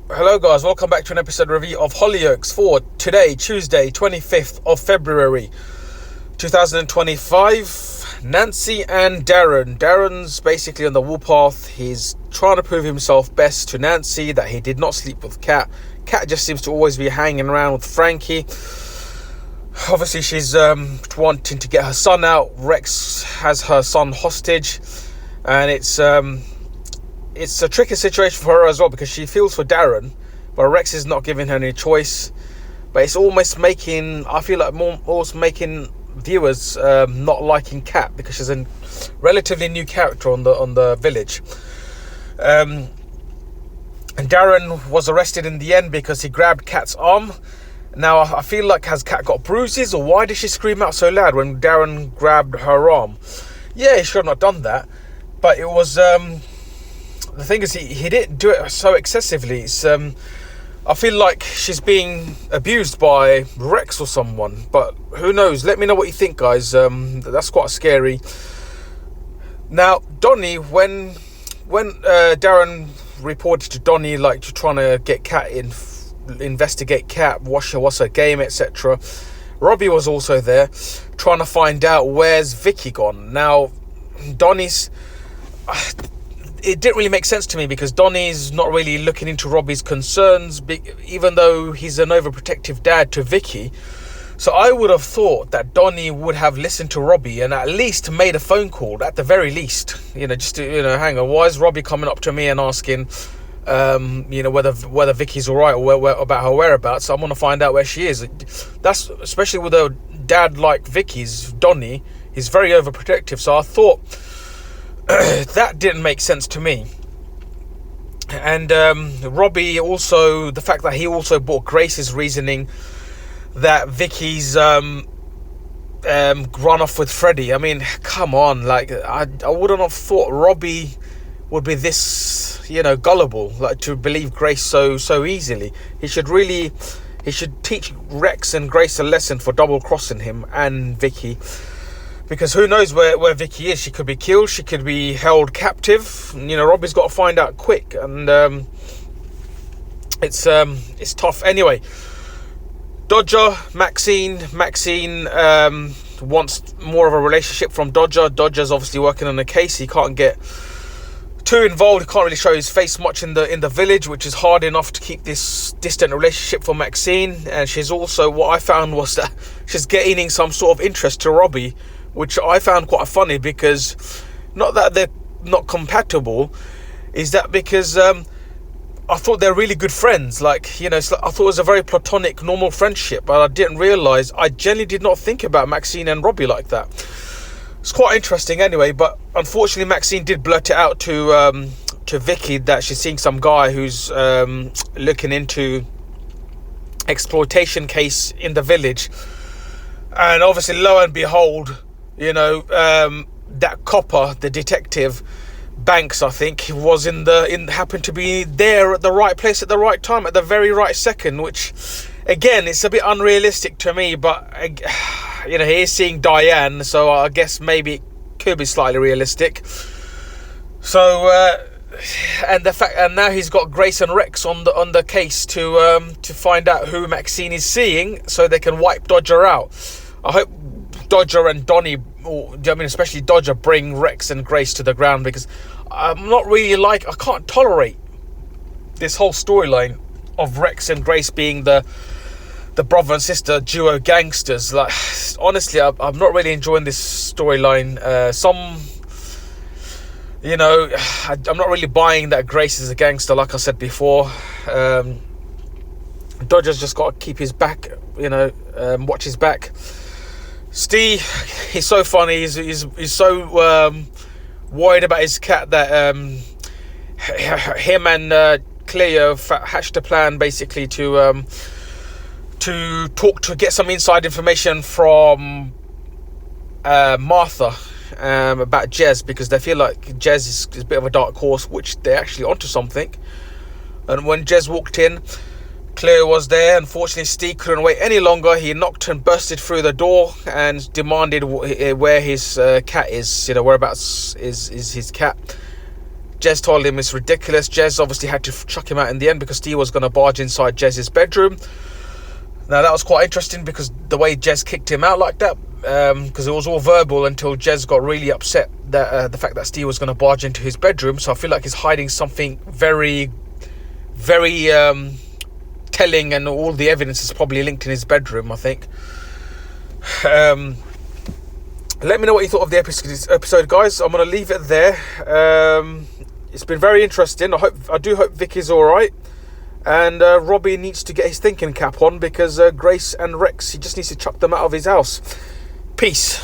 Hello guys, welcome back to an episode review of Hollyoaks for today, Tuesday, 25th of February 2025. Nancy and Darren. Darren's basically on the warpath. He's trying to prove himself best to Nancy that he did not sleep with Kat. Kat just seems to always be hanging around with Frankie. Obviously she's wanting to get her son out. Rex has her son hostage, and it's a tricky situation for her as well, because she feels for Darren, but Rex is not giving her any choice. But it's almost making, I feel like, almost making viewers not liking Kat, because she's a relatively new character on the village. And Darren was arrested in the end because he grabbed Kat's arm. Now I feel like, has Kat got bruises, or why did she scream out so loud when Darren grabbed her arm? Yeah, he should have not done that, but it was the thing is, he didn't do it so excessively. It's I feel like she's being abused by Rex or someone, but who knows? Let me know what you think, guys. That's quite scary. Now, Donnie, when Darren reported to Donnie, like, to trying to get Kat investigate Kat, what's her game, etc., Robbie was also there, trying to find out where's Vicky gone. Now, Donnie's... it didn't really make sense to me, because Donnie's not really looking into Robbie's concerns, even though he's an overprotective dad to Vicky. So I would have thought that Donnie would have listened to Robbie and at least made a phone call, at the very least. Just to, hang on, why is Robbie coming up to me and asking, whether Vicky's all right, or about her whereabouts? So I'm going to find out where she is. That's, especially with a dad like Vicky's, Donnie, he's very overprotective. So I thought... that didn't make sense to me. And Robbie also, the fact that he also bought Grace's reasoning that Vicky's run off with Freddie. I mean, come on, like, I wouldn't have thought Robbie would be this, gullible, like, to believe Grace so easily. He should teach Rex and Grace a lesson for double crossing him and Vicky. Because who knows where Vicky is? She could be killed. She could be held captive. Robbie's got to find out quick, and it's tough. Anyway, Dodger, Maxine wants more of a relationship from Dodger. Dodger's obviously working on a case. He can't get too involved. He can't really show his face much in the village, which is hard enough to keep this distant relationship for Maxine. And she's also, what I found was that she's gaining some sort of interest to Robbie, which I found quite funny, because not that they're not compatible, is that because I thought they're really good friends. Like, I thought it was a very platonic, normal friendship, but I didn't realise, I genuinely did not think about Maxine and Robbie like that. It's quite interesting anyway, but unfortunately Maxine did blurt it out to Vicky that she's seeing some guy who's looking into exploitation case in the village. And obviously, lo and behold, that copper, the detective, Banks, I think, was happened to be there at the right place at the right time, at the very right second, which, again, it's a bit unrealistic to me, but, he is seeing Diane, so I guess maybe it could be slightly realistic. So, and now he's got Grace and Rex on the case to find out who Maxine is seeing, so they can wipe Dodger out. I hope Dodger and Donnie, especially Dodger, bring Rex and Grace to the ground, because I'm not really I can't tolerate this whole storyline of Rex and Grace being the brother and sister duo gangsters. Like, honestly, I'm not really enjoying this storyline. I'm not really buying that Grace is a gangster, like I said before. Dodger's just got to keep his back, watch his back. Steve, he's so funny. He's so worried about his cat that him and Cleo hatched a plan, basically, to get some inside information from Martha about Jez, because they feel like Jez is a bit of a dark horse, which they're actually onto something. And when Jez walked in, Cleo was there. Unfortunately, Steve couldn't wait any longer. He knocked and bursted through the door and demanded where his cat is, whereabouts is his cat. Jez told him it's ridiculous. Jez obviously had to chuck him out in the end because Steve was going to barge inside Jez's bedroom. Now that was quite interesting because the way Jez kicked him out like that, because it was all verbal until Jez got really upset that the fact that Steve was going to barge into his bedroom. So I feel like he's hiding something very, very telling, and all the evidence is probably linked in his bedroom, I think. Let me know what you thought of the episode, guys. I'm going to leave it there. It's been very interesting. I do hope Vicky's all right. And Robbie needs to get his thinking cap on because Grace and Rex, he just needs to chuck them out of his house. Peace.